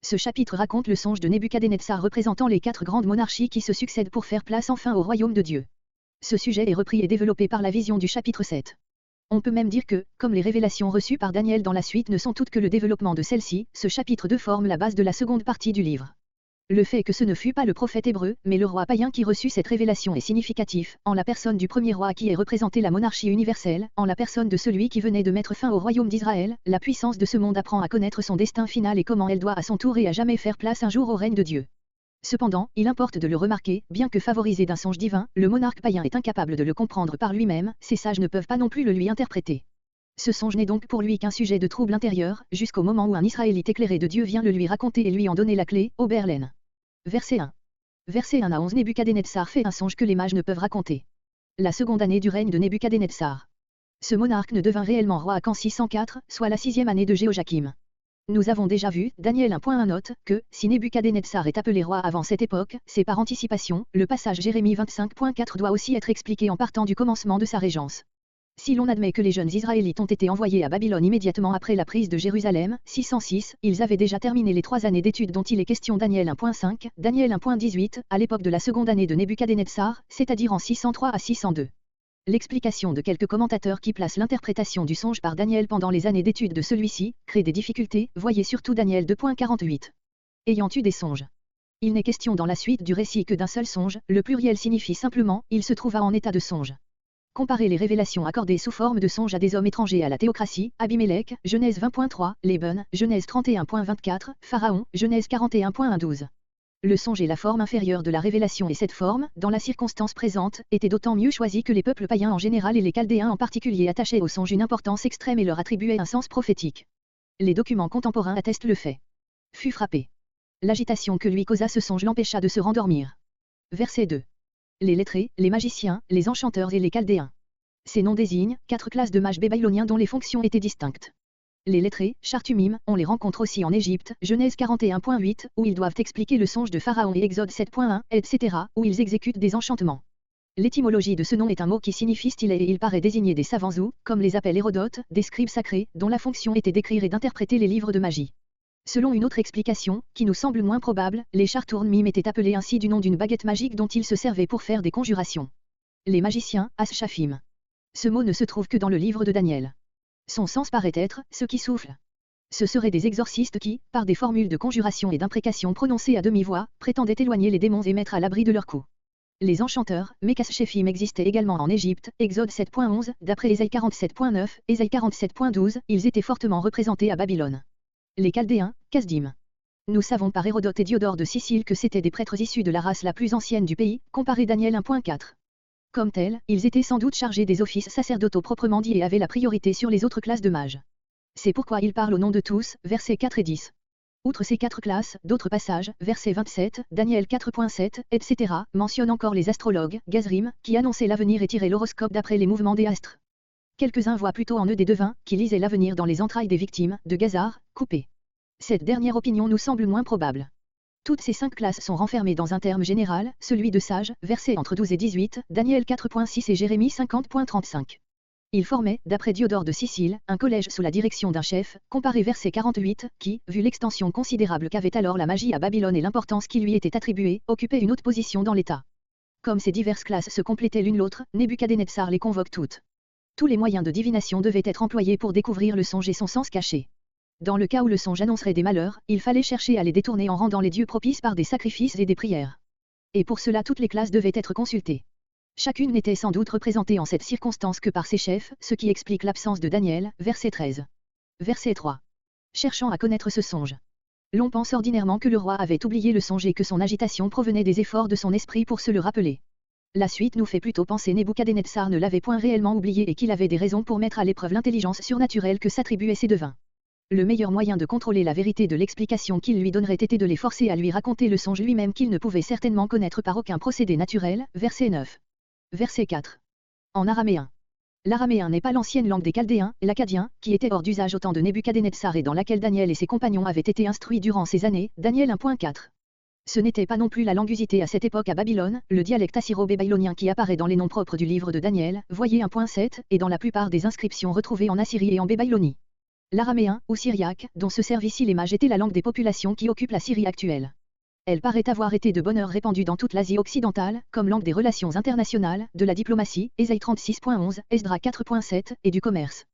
Ce chapitre raconte le songe de Nebuchadnezzar représentant les 4 grandes monarchies qui se succèdent pour faire place enfin au royaume de Dieu. Ce sujet est repris et développé par la vision du chapitre 7. On peut même dire que, comme les révélations reçues par Daniel dans la suite ne sont toutes que le développement de celle-ci, ce chapitre 2 forme la base de la seconde partie du livre. Le fait que ce ne fut pas le prophète hébreu, mais le roi païen qui reçut cette révélation est significatif, en la personne du premier roi qui est représenté la monarchie universelle, en la personne de celui qui venait de mettre fin au royaume d'Israël, la puissance de ce monde apprend à connaître son destin final et comment elle doit à son tour et à jamais faire place un jour au règne de Dieu. Cependant, il importe de le remarquer, bien que favorisé d'un songe divin, le monarque païen est incapable de le comprendre par lui-même, ses sages ne peuvent pas non plus le lui interpréter. Ce songe n'est donc pour lui qu'un sujet de trouble intérieur, jusqu'au moment où un Israélite éclairé de Dieu vient le lui raconter et lui en donner la clé, Oberlin. Verset 1. Verset 1 à 11 Nebuchadnezzar fait un songe que les mages ne peuvent raconter. La seconde année du règne de Nebuchadnezzar. Ce monarque ne devint réellement roi qu'en 604, soit la 6e année de Jéhoiakim. Nous avons déjà vu, Daniel 1.1 note, que, si Nebuchadnezzar est appelé roi avant cette époque, c'est par anticipation, le passage Jérémie 25.4 doit aussi être expliqué en partant du commencement de sa régence. Si l'on admet que les jeunes Israélites ont été envoyés à Babylone immédiatement après la prise de Jérusalem, 606, ils avaient déjà terminé les 3 années d'études dont il est question Daniel 1.5, Daniel 1.18, à l'époque de la seconde année de Nebuchadnezzar, c'est-à-dire en 603 à 602. L'explication de quelques commentateurs qui placent l'interprétation du songe par Daniel pendant les années d'études de celui-ci, crée des difficultés, voyez surtout Daniel 2.48. Ayant eu des songes. Il n'est question dans la suite du récit que d'un seul songe, le pluriel signifie simplement, il se trouva en état de songe. Comparez les révélations accordées sous forme de songes à des hommes étrangers à la théocratie, Abimélec, Genèse 20.3, Laban, Genèse 31.24, Pharaon, Genèse 41.12. Le songe est la forme inférieure de la révélation et cette forme, dans la circonstance présente, était d'autant mieux choisie que les peuples païens en général et les Chaldéens en particulier attachaient au songe une importance extrême et leur attribuaient un sens prophétique. Les documents contemporains attestent le fait. Fut frappé. L'agitation que lui causa ce songe l'empêcha de se rendormir. Verset 2. Les lettrés, les magiciens, les enchanteurs et les chaldéens. Ces noms désignent 4 classes de mages babyloniens dont les fonctions étaient distinctes. Les lettrés, Chartumim, on les rencontre aussi en Égypte, Genèse 41.8, où ils doivent expliquer le songe de Pharaon et Exode 7.1, etc., où ils exécutent des enchantements. L'étymologie de ce nom est un mot qui signifie stylet et il paraît désigner des savants ou, comme les appelle Hérodote, des scribes sacrés, dont la fonction était d'écrire et d'interpréter les livres de magie. Selon une autre explication, qui nous semble moins probable, les Charturmim étaient appelés ainsi du nom d'une baguette magique dont ils se servaient pour faire des conjurations. Les magiciens, As-Shafim. Ce mot ne se trouve que dans le livre de Daniel. Son sens paraît être « ceux qui soufflent ». Ce seraient des exorcistes qui, par des formules de conjuration et d'imprécation prononcées à demi-voix, prétendaient éloigner les démons et mettre à l'abri de leurs coups. Les enchanteurs, Mekas-Shefim existaient également en Égypte, Exode 7.11, d'après Ésaïe 47.9, Ésaïe 47.12, ils étaient fortement représentés à Babylone. Les Chaldéens, Kasdim. Nous savons par Hérodote et Diodore de Sicile que c'étaient des prêtres issus de la race la plus ancienne du pays, comparé Daniel 1.4. Comme tels, ils étaient sans doute chargés des offices sacerdotaux proprement dits et avaient la priorité sur les autres classes de mages. C'est pourquoi il parle au nom de tous, versets 4 et 10. Outre ces 4 classes, d'autres passages, versets 27, Daniel 4.7, etc., mentionnent encore les astrologues, Gazrim, qui annonçaient l'avenir et tiraient l'horoscope d'après les mouvements des astres. Quelques-uns voient plutôt en eux des devins, qui lisaient l'avenir dans les entrailles des victimes, de Gazar, coupées. Cette dernière opinion nous semble moins probable. Toutes ces 5 classes sont renfermées dans un terme général, celui de sage, versets entre 12 et 18, Daniel 4.6 et Jérémie 50.35. Ils formaient, d'après Diodore de Sicile, un collège sous la direction d'un chef, comparé verset 48, qui, vu l'extension considérable qu'avait alors la magie à Babylone et l'importance qui lui était attribuée, occupait une haute position dans l'État. Comme ces diverses classes se complétaient l'une l'autre, Nebuchadnezzar les convoque toutes. Tous les moyens de divination devaient être employés pour découvrir le songe et son sens caché. Dans le cas où le songe annoncerait des malheurs, il fallait chercher à les détourner en rendant les dieux propices par des sacrifices et des prières. Et pour cela toutes les classes devaient être consultées. Chacune n'était sans doute représentée en cette circonstance que par ses chefs, ce qui explique l'absence de Daniel, verset 13. Verset 3. Cherchant à connaître ce songe. L'on pense ordinairement que le roi avait oublié le songe et que son agitation provenait des efforts de son esprit pour se le rappeler. La suite nous fait plutôt penser Nebuchadnezzar ne l'avait point réellement oublié et qu'il avait des raisons pour mettre à l'épreuve l'intelligence surnaturelle que s'attribuaient ses devins. Le meilleur moyen de contrôler la vérité de l'explication qu'il lui donnerait était de les forcer à lui raconter le songe lui-même qu'il ne pouvait certainement connaître par aucun procédé naturel, verset 9. Verset 4. En araméen. L'araméen n'est pas l'ancienne langue des Chaldéens, l'acadien, qui était hors d'usage au temps de Nebuchadnezzar et dans laquelle Daniel et ses compagnons avaient été instruits durant ces années, Daniel 1.4. Ce n'était pas non plus la langue usitée à cette époque à Babylone, le dialecte assyro-babylonien qui apparaît dans les noms propres du livre de Daniel, voyez 1.7, et dans la plupart des inscriptions retrouvées en Assyrie et en Babylonie. L'araméen, ou syriaque, dont se servent ici les mages était la langue des populations qui occupent la Syrie actuelle. Elle paraît avoir été de bonne heure répandue dans toute l'Asie occidentale, comme langue des relations internationales, de la diplomatie, Ésaïe 36.11, Esdra 4.7, et du commerce.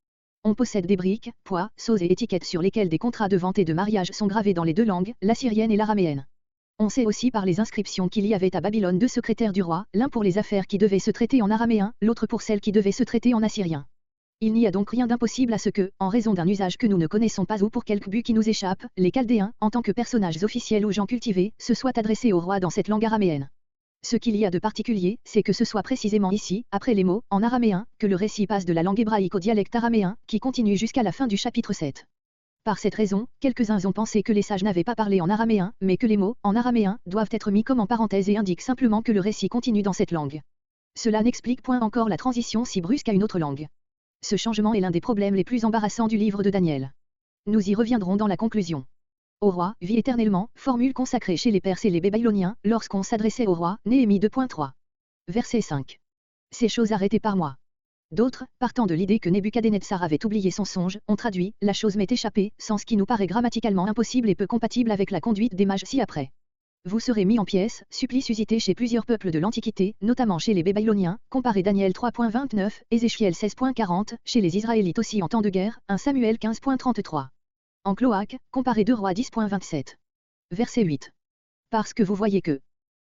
On possède des briques, poids, sauts et étiquettes sur lesquelles des contrats de vente et de mariage sont gravés dans les deux langues, la syrienne et l'araméenne. On sait aussi par les inscriptions qu'il y avait à Babylone deux secrétaires du roi, l'un pour les affaires qui devaient se traiter en araméen, l'autre pour celles qui devaient se traiter en assyrien. Il n'y a donc rien d'impossible à ce que, en raison d'un usage que nous ne connaissons pas ou pour quelque but qui nous échappe, les Chaldéens, en tant que personnages officiels ou gens cultivés, se soient adressés au roi dans cette langue araméenne. Ce qu'il y a de particulier, c'est que ce soit précisément ici, après les mots, en araméen, que le récit passe de la langue hébraïque au dialecte araméen, qui continue jusqu'à la fin du chapitre 7. Par cette raison, quelques-uns ont pensé que les sages n'avaient pas parlé en araméen, mais que les mots, en araméen, doivent être mis comme en parenthèse et indiquent simplement que le récit continue dans cette langue. Cela n'explique point encore la transition si brusque à une autre langue. Ce changement est l'un des problèmes les plus embarrassants du livre de Daniel. Nous y reviendrons dans la conclusion. Au roi, vit éternellement, formule consacrée chez les Perses et les Babyloniens, lorsqu'on s'adressait au roi, Néhémie 2.3. Verset 5. Ces choses arrêtées par moi. D'autres, partant de l'idée que Nebuchadnezzar avait oublié son songe, ont traduit « la chose m'est échappée », sens qui nous paraît grammaticalement impossible et peu compatible avec la conduite des mages ci-après. Vous serez mis en pièces, supplice usité chez plusieurs peuples de l'Antiquité, notamment chez les Babyloniens, comparez Daniel 3.29, Ézéchiel 16.40, chez les Israélites aussi en temps de guerre, 1 Samuel 15.33. En cloaque, comparez 2 Rois 10.27. Verset 8. Parce que vous voyez que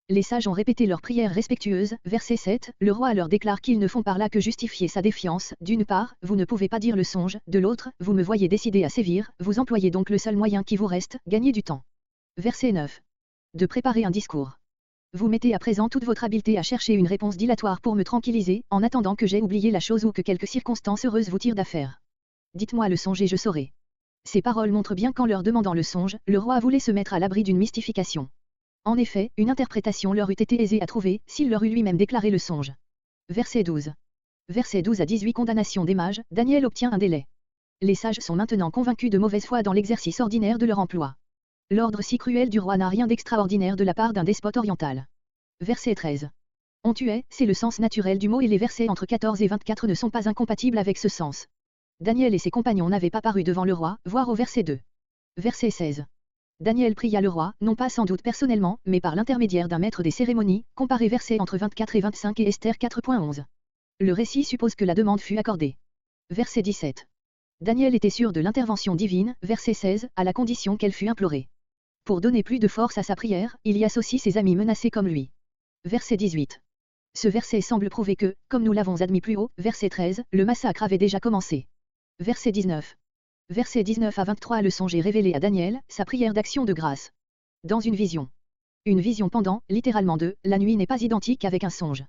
les sages ont répété leurs prières respectueuses, verset 7, le roi leur déclare qu'ils ne font par là que justifier sa défiance, d'une part, vous ne pouvez pas dire le songe, de l'autre, vous me voyez décidé à sévir, vous employez donc le seul moyen qui vous reste, gagner du temps. Verset 9. De préparer un discours. Vous mettez à présent toute votre habileté à chercher une réponse dilatoire pour me tranquilliser, en attendant que j'aie oublié la chose ou que quelque circonstance heureuse vous tire d'affaire. Dites-moi le songe et je saurai. Ces paroles montrent bien qu'en leur demandant le songe, le roi voulait se mettre à l'abri d'une mystification. En effet, une interprétation leur eût été aisée à trouver, s'il leur eût lui-même déclaré le songe. Verset 12. Verset 12 à 18 Condamnation des mages, Daniel obtient un délai. Les sages sont maintenant convaincus de mauvaise foi dans l'exercice ordinaire de leur emploi. L'ordre si cruel du roi n'a rien d'extraordinaire de la part d'un despote oriental. Verset 13. On tuait, c'est le sens naturel du mot et les versets entre 14 et 24 ne sont pas incompatibles avec ce sens. Daniel et ses compagnons n'avaient pas paru devant le roi, voire au verset 2. Verset 16. Daniel pria le roi, non pas sans doute personnellement, mais par l'intermédiaire d'un maître des cérémonies, comparez versets entre 24 et 25 et Esther 4.11. Le récit suppose que la demande fut accordée. Verset 17. Daniel était sûr de l'intervention divine, verset 16, à la condition qu'elle fût implorée. Pour donner plus de force à sa prière, il y associe ses amis menacés comme lui. Verset 18. Ce verset semble prouver que, comme nous l'avons admis plus haut, verset 13, le massacre avait déjà commencé. Verset 19. Verset 19 à 23 Le songe est révélé à Daniel, sa prière d'action de grâce. Dans une vision. Une vision pendant, littéralement la nuit n'est pas identique avec un songe.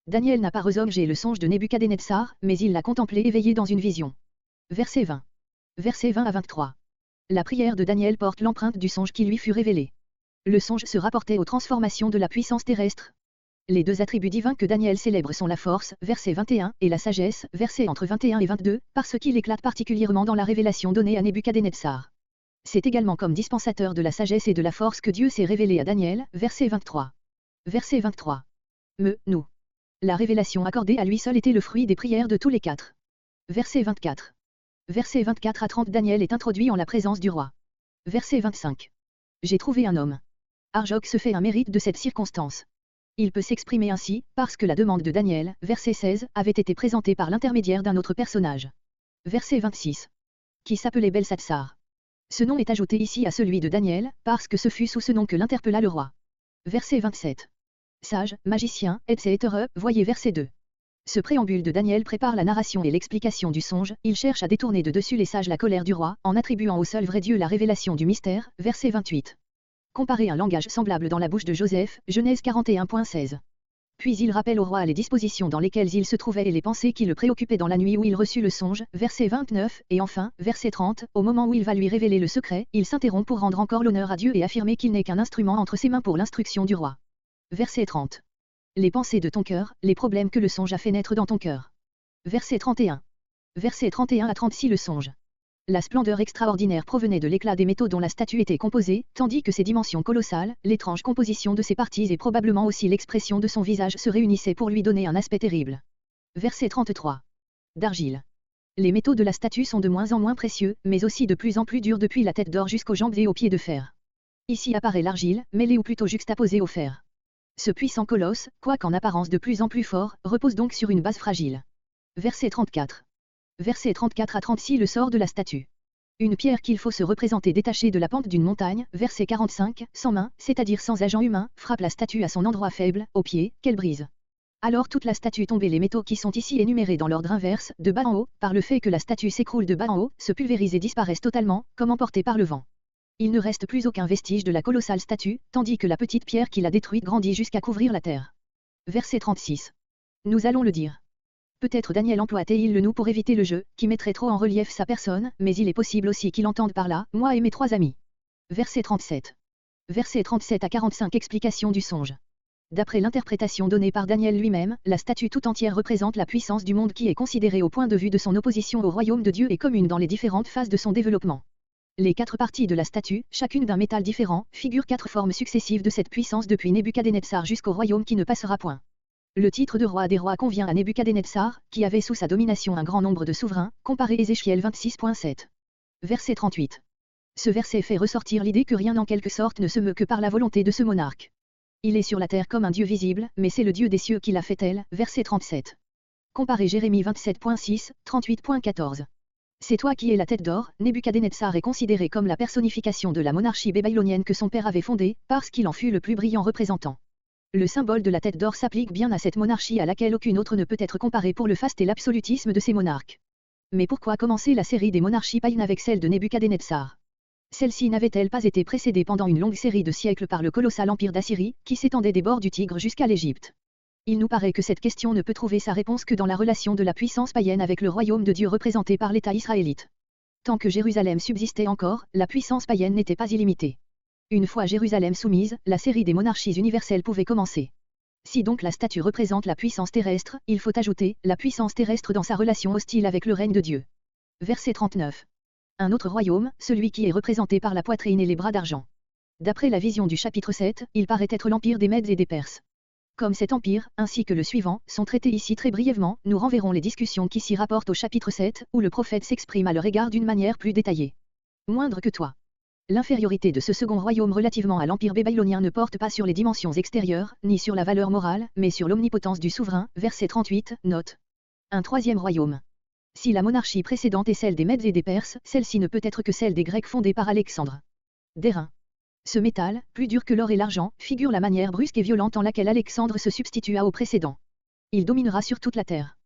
Daniel n'a pas resobjé le songe de Nebuchadnezzar, mais il l'a contemplé éveillé dans une vision. Verset 20. Verset 20 à 23. La prière de Daniel porte l'empreinte du songe qui lui fut révélé. Le songe se rapportait aux transformations de la puissance terrestre. Les deux attributs divins que Daniel célèbre sont la force, verset 21, et la sagesse, verset entre 21 et 22, parce qu'il éclate particulièrement dans la révélation donnée à Nebuchadnezzar. C'est également comme dispensateur de la sagesse et de la force que Dieu s'est révélé à Daniel, verset 23. Verset 23. Nous. La révélation accordée à lui seul était le fruit des prières de tous les quatre. Verset 24. Verset 24 à 30 Daniel est introduit en la présence du roi. Verset 25. J'ai trouvé un homme. Arjok se fait un mérite de cette circonstance. Il peut s'exprimer ainsi, parce que la demande de Daniel, verset 16, avait été présentée par l'intermédiaire d'un autre personnage. Verset 26. Qui s'appelait Belsatsar. Ce nom est ajouté ici à celui de Daniel, parce que ce fut sous ce nom que l'interpella le roi. Verset 27. Sage, magicien, etc. Voyez verset 2. Ce préambule de Daniel prépare la narration et l'explication du songe, il cherche à détourner de dessus les sages la colère du roi, en attribuant au seul vrai Dieu la révélation du mystère, verset 28. Comparez un langage semblable dans la bouche de Joseph, Genèse 41.16. Puis il rappelle au roi les dispositions dans lesquelles il se trouvait et les pensées qui le préoccupaient dans la nuit où il reçut le songe, verset 29, et enfin, verset 30, au moment où il va lui révéler le secret, il s'interrompt pour rendre encore l'honneur à Dieu et affirmer qu'il n'est qu'un instrument entre ses mains pour l'instruction du roi. Verset 30. Les pensées de ton cœur, les problèmes que le songe a fait naître dans ton cœur. Verset 31. Verset 31 à 36 Le songe. La splendeur extraordinaire provenait de l'éclat des métaux dont la statue était composée, tandis que ses dimensions colossales, l'étrange composition de ses parties et probablement aussi l'expression de son visage se réunissaient pour lui donner un aspect terrible. Verset 33. D'argile. Les métaux de la statue sont de moins en moins précieux, mais aussi de plus en plus durs depuis la tête d'or jusqu'aux jambes et aux pieds de fer. Ici apparaît l'argile, mêlée ou plutôt juxtaposée au fer. Ce puissant colosse, quoiqu'en apparence de plus en plus fort, repose donc sur une base fragile. Verset 34. Versets 34 à 36. Le sort de la statue. Une pierre qu'il faut se représenter détachée de la pente d'une montagne, verset 45, sans main, c'est-à-dire sans agent humain, frappe la statue à son endroit faible, au pied, qu'elle brise. Alors toute la statue tombe et les métaux qui sont ici énumérés dans l'ordre inverse, de bas en haut, par le fait que la statue s'écroule de bas en haut, se pulvérisent et disparaissent totalement, comme emportés par le vent. Il ne reste plus aucun vestige de la colossale statue, tandis que la petite pierre qui l'a détruite grandit jusqu'à couvrir la terre. Verset 36. Nous allons le dire. Peut-être Daniel emploie-t-il le nous pour éviter le jeu, qui mettrait trop en relief sa personne, mais il est possible aussi qu'il entende par là, moi et mes 3 amis. Verset 37. Verset 37 à 45. Explication du songe. D'après l'interprétation donnée par Daniel lui-même, la statue tout entière représente la puissance du monde qui est considérée au point de vue de son opposition au royaume de Dieu et commune dans les différentes phases de son développement. Les 4 parties de la statue, chacune d'un métal différent, figurent 4 formes successives de cette puissance depuis Nebuchadnezzar jusqu'au royaume qui ne passera point. Le titre de roi des rois convient à Nebuchadnezzar, qui avait sous sa domination un grand nombre de souverains, comparé Ézéchiel 26.7. Verset 38. Ce verset fait ressortir l'idée que rien en quelque sorte ne se meut que par la volonté de ce monarque. Il est sur la terre comme un Dieu visible, mais c'est le Dieu des cieux qui l'a fait tel, verset 37. Comparé Jérémie 27.6, 38.14. C'est toi qui es la tête d'or. Nebuchadnezzar est considéré comme la personnification de la monarchie babylonienne que son père avait fondée, parce qu'il en fut le plus brillant représentant. Le symbole de la tête d'or s'applique bien à cette monarchie à laquelle aucune autre ne peut être comparée pour le faste et l'absolutisme de ces monarques. Mais pourquoi commencer la série des monarchies païennes avec celle de Nebuchadnezzar? Celle-ci n'avait-elle pas été précédée pendant une longue série de siècles par le colossal empire d'Assyrie, qui s'étendait des bords du Tigre jusqu'à l'Égypte? Il nous paraît que cette question ne peut trouver sa réponse que dans la relation de la puissance païenne avec le royaume de Dieu représenté par l'État israélite. Tant que Jérusalem subsistait encore, la puissance païenne n'était pas illimitée. Une fois Jérusalem soumise, la série des monarchies universelles pouvait commencer. Si donc la statue représente la puissance terrestre, il faut ajouter la puissance terrestre dans sa relation hostile avec le règne de Dieu. Verset 39. Un autre royaume, celui qui est représenté par la poitrine et les bras d'argent. D'après la vision du chapitre 7, il paraît être l'empire des Mèdes et des Perses. Comme cet empire, ainsi que le suivant, sont traités ici très brièvement, nous renverrons les discussions qui s'y rapportent au chapitre 7, où le prophète s'exprime à leur égard d'une manière plus détaillée. Moindre que toi. L'infériorité de ce second royaume relativement à l'empire babylonien ne porte pas sur les dimensions extérieures, ni sur la valeur morale, mais sur l'omnipotence du souverain, verset 38, note. Un troisième royaume. Si la monarchie précédente est celle des Mèdes et des Perses, celle-ci ne peut être que celle des Grecs fondée par Alexandre. D'airain. Ce métal, plus dur que l'or et l'argent, figure la manière brusque et violente en laquelle Alexandre se substitua au précédent. Il dominera sur toute la terre.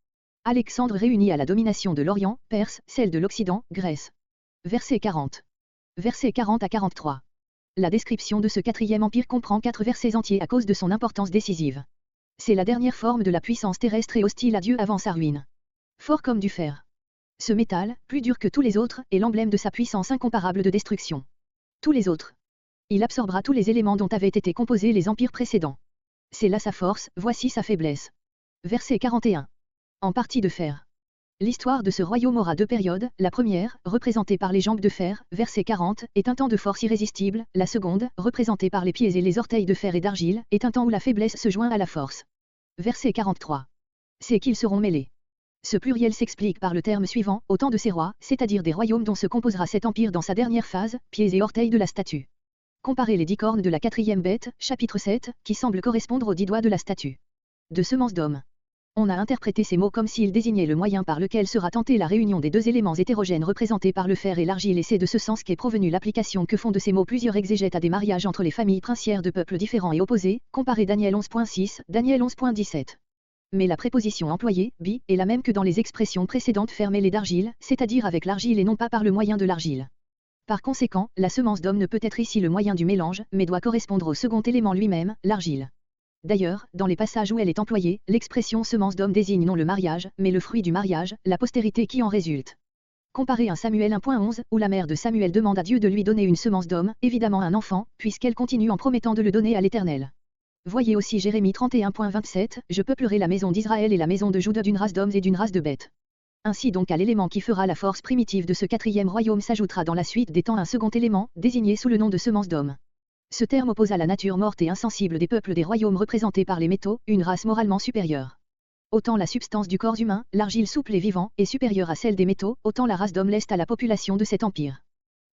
Alexandre réunit à la domination de l'Orient, Perse, celle de l'Occident, Grèce. Verset 40. Versets 40 à 43. La description de ce quatrième empire comprend 4 versets entiers à cause de son importance décisive. C'est la dernière forme de la puissance terrestre et hostile à Dieu avant sa ruine. Fort comme du fer. Ce métal, plus dur que tous les autres, est l'emblème de sa puissance incomparable de destruction. Tous les autres. Il absorbera tous les éléments dont avaient été composés les empires précédents. C'est là sa force, voici sa faiblesse. Verset 41. En partie de fer. L'histoire de ce royaume aura 2 périodes, la première, représentée par les jambes de fer, verset 40, est un temps de force irrésistible, la seconde, représentée par les pieds et les orteils de fer et d'argile, est un temps où la faiblesse se joint à la force. Verset 43. C'est qu'ils seront mêlés. Ce pluriel s'explique par le terme suivant, au temps de ces rois, c'est-à-dire des royaumes dont se composera cet empire dans sa dernière phase, pieds et orteils de la statue. Comparez les 10 cornes de la 4e bête, chapitre 7, qui semblent correspondre aux 10 doigts de la statue. De semence d'homme. On a interprété ces mots comme s'ils désignaient le moyen par lequel sera tentée la réunion des 2 éléments hétérogènes représentés par le fer et l'argile et c'est de ce sens qu'est provenue l'application que font de ces mots plusieurs exégètes à des mariages entre les familles princières de peuples différents et opposés, comparez Daniel 11.6, Daniel 11.17. Mais la préposition employée, bi, est la même que dans les expressions précédentes fer mêlé d'argile, c'est-à-dire avec l'argile et non pas par le moyen de l'argile. Par conséquent, la semence d'homme ne peut être ici le moyen du mélange, mais doit correspondre au second élément lui-même, l'argile. D'ailleurs, dans les passages où elle est employée, l'expression semence d'homme désigne non le mariage, mais le fruit du mariage, la postérité qui en résulte. Comparez 1 Samuel 1.11, où la mère de Samuel demande à Dieu de lui donner une semence d'homme, évidemment un enfant, puisqu'elle continue en promettant de le donner à l'Éternel. Voyez aussi Jérémie 31.27, je peuplerai la maison d'Israël et la maison de Juda d'une race d'hommes et d'une race de bêtes. Ainsi donc à l'élément qui fera la force primitive de ce quatrième royaume s'ajoutera dans la suite des temps un second élément, désigné sous le nom de semence d'homme. Ce terme oppose à la nature morte et insensible des peuples des royaumes représentés par les métaux, une race moralement supérieure. Autant la substance du corps humain, l'argile souple et vivant, est supérieure à celle des métaux, autant la race d'hommes laisse à la population de cet empire.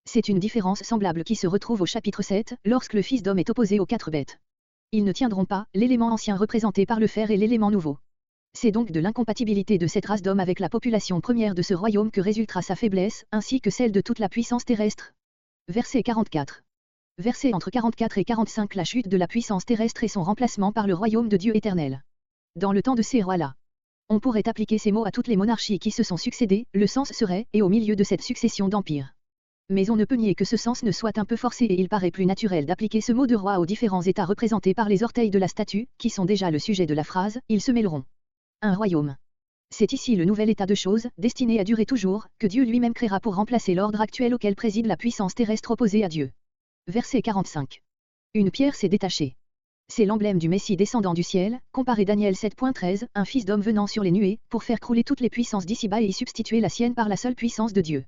C'est une différence semblable qui se retrouve au chapitre 7, lorsque le Fils d'homme est opposé aux 4 bêtes. Ils ne tiendront pas, l'élément ancien représenté par le fer et l'élément nouveau. C'est donc de l'incompatibilité de cette race d'hommes avec la population première de ce royaume que résultera sa faiblesse, ainsi que celle de toute la puissance terrestre. Verset 44. Verset entre 44 et 45. La chute de la puissance terrestre et son remplacement par le royaume de Dieu éternel. Dans le temps de ces rois-là, on pourrait appliquer ces mots à toutes les monarchies qui se sont succédées, le sens serait, et au milieu de cette succession d'empires. Mais on ne peut nier que ce sens ne soit un peu forcé et il paraît plus naturel d'appliquer ce mot de roi aux différents états représentés par les orteils de la statue, qui sont déjà le sujet de la phrase, ils se mêleront. Un royaume. C'est ici le nouvel état de choses, destiné à durer toujours, que Dieu lui-même créera pour remplacer l'ordre actuel auquel préside la puissance terrestre opposée à Dieu. Verset 45. Une pierre s'est détachée. C'est l'emblème du Messie descendant du ciel, comparé Daniel 7.13, un fils d'homme venant sur les nuées, pour faire crouler toutes les puissances d'ici-bas et y substituer la sienne par la seule puissance de Dieu.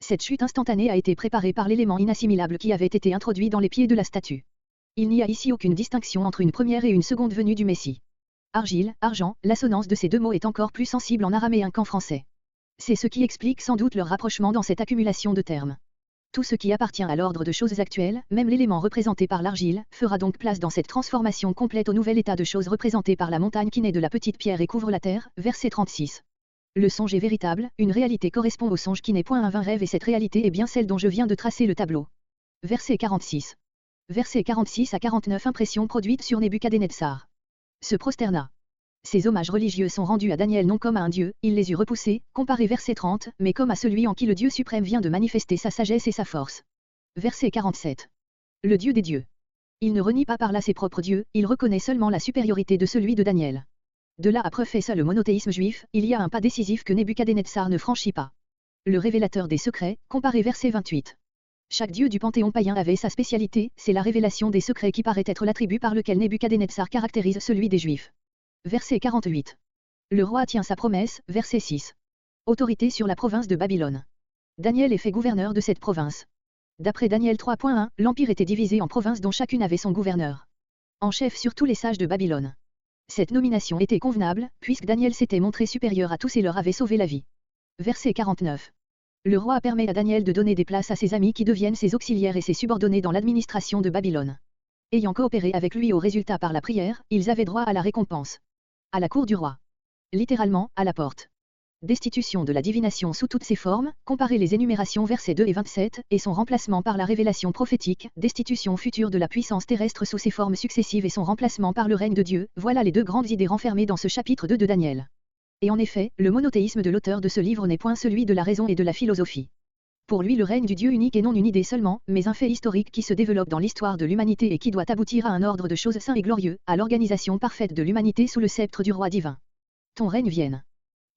Cette chute instantanée a été préparée par l'élément inassimilable qui avait été introduit dans les pieds de la statue. Il n'y a ici aucune distinction entre une première et une seconde venue du Messie. Argile, argent, l'assonance de ces deux mots est encore plus sensible en araméen qu'en français. C'est ce qui explique sans doute leur rapprochement dans cette accumulation de termes. Tout ce qui appartient à l'ordre de choses actuelles, même l'élément représenté par l'argile, fera donc place dans cette transformation complète au nouvel état de choses représenté par la montagne qui naît de la petite pierre et couvre la terre, verset 36. Le songe est véritable, une réalité correspond au songe qui n'est point un vain rêve et cette réalité est bien celle dont je viens de tracer le tableau. Verset 46. Verset 46 à 49. Impression produite sur Nebuchadnezzar. Se prosterna. Ces hommages religieux sont rendus à Daniel non comme à un dieu, il les eut repoussés, comparé verset 30, mais comme à celui en qui le Dieu suprême vient de manifester sa sagesse et sa force. Verset 47. Le Dieu des dieux. Il ne renie pas par là ses propres dieux, il reconnaît seulement la supériorité de celui de Daniel. De là à professer le monothéisme juif, il y a un pas décisif que Nebuchadnezzar ne franchit pas. Le révélateur des secrets, comparé verset 28. Chaque dieu du panthéon païen avait sa spécialité, c'est la révélation des secrets qui paraît être l'attribut par lequel Nebuchadnezzar caractérise celui des Juifs. Verset 48. Le roi tient sa promesse, verset 6. Autorité sur la province de Babylone. Daniel est fait gouverneur de cette province. D'après Daniel 3.1, l'empire était divisé en provinces dont chacune avait son gouverneur. En chef sur tous les sages de Babylone. Cette nomination était convenable, puisque Daniel s'était montré supérieur à tous et leur avait sauvé la vie. Verset 49. Le roi permet à Daniel de donner des places à ses amis qui deviennent ses auxiliaires et ses subordonnés dans l'administration de Babylone. Ayant coopéré avec lui au résultat par la prière, ils avaient droit à la récompense. À la cour du roi. Littéralement, à la porte. Destitution de la divination sous toutes ses formes, comparez les énumérations versets 2 et 27, et son remplacement par la révélation prophétique, destitution future de la puissance terrestre sous ses formes successives et son remplacement par le règne de Dieu, voilà les deux grandes idées renfermées dans ce chapitre 2 de Daniel. Et en effet, le monothéisme de l'auteur de ce livre n'est point celui de la raison et de la philosophie. Pour lui le règne du Dieu unique est non une idée seulement, mais un fait historique qui se développe dans l'histoire de l'humanité et qui doit aboutir à un ordre de choses saint et glorieux, à l'organisation parfaite de l'humanité sous le sceptre du roi divin. Ton règne vienne.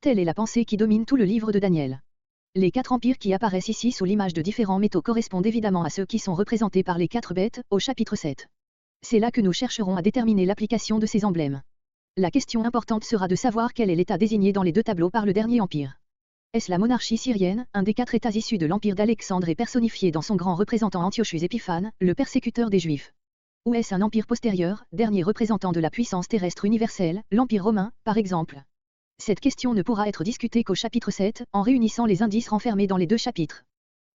Telle est la pensée qui domine tout le livre de Daniel. Les 4 empires qui apparaissent ici sous l'image de différents métaux correspondent évidemment à ceux qui sont représentés par les 4 bêtes, au chapitre 7. C'est là que nous chercherons à déterminer l'application de ces emblèmes. La question importante sera de savoir quel est l'état désigné dans les 2 tableaux par le dernier empire. Est-ce la monarchie syrienne, un des 4 états issus de l'empire d'Alexandre et personnifié dans son grand représentant Antiochus Épiphane, le persécuteur des Juifs? Ou est-ce un empire postérieur, dernier représentant de la puissance terrestre universelle, l'empire romain, par exemple? Cette question ne pourra être discutée qu'au chapitre 7, en réunissant les indices renfermés dans les 2 chapitres.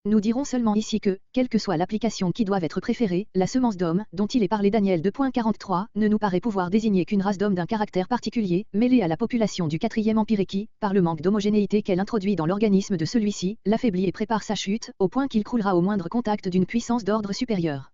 Nous dirons seulement ici que, quelle que soit l'application qui doive être préférée, la semence d'homme, dont il est parlé Daniel 2.43, ne nous paraît pouvoir désigner qu'une race d'hommes d'un caractère particulier, mêlée à la population du 4e empire et qui, par le manque d'homogénéité qu'elle introduit dans l'organisme de celui-ci, l'affaiblit et prépare sa chute, au point qu'il croulera au moindre contact d'une puissance d'ordre supérieur.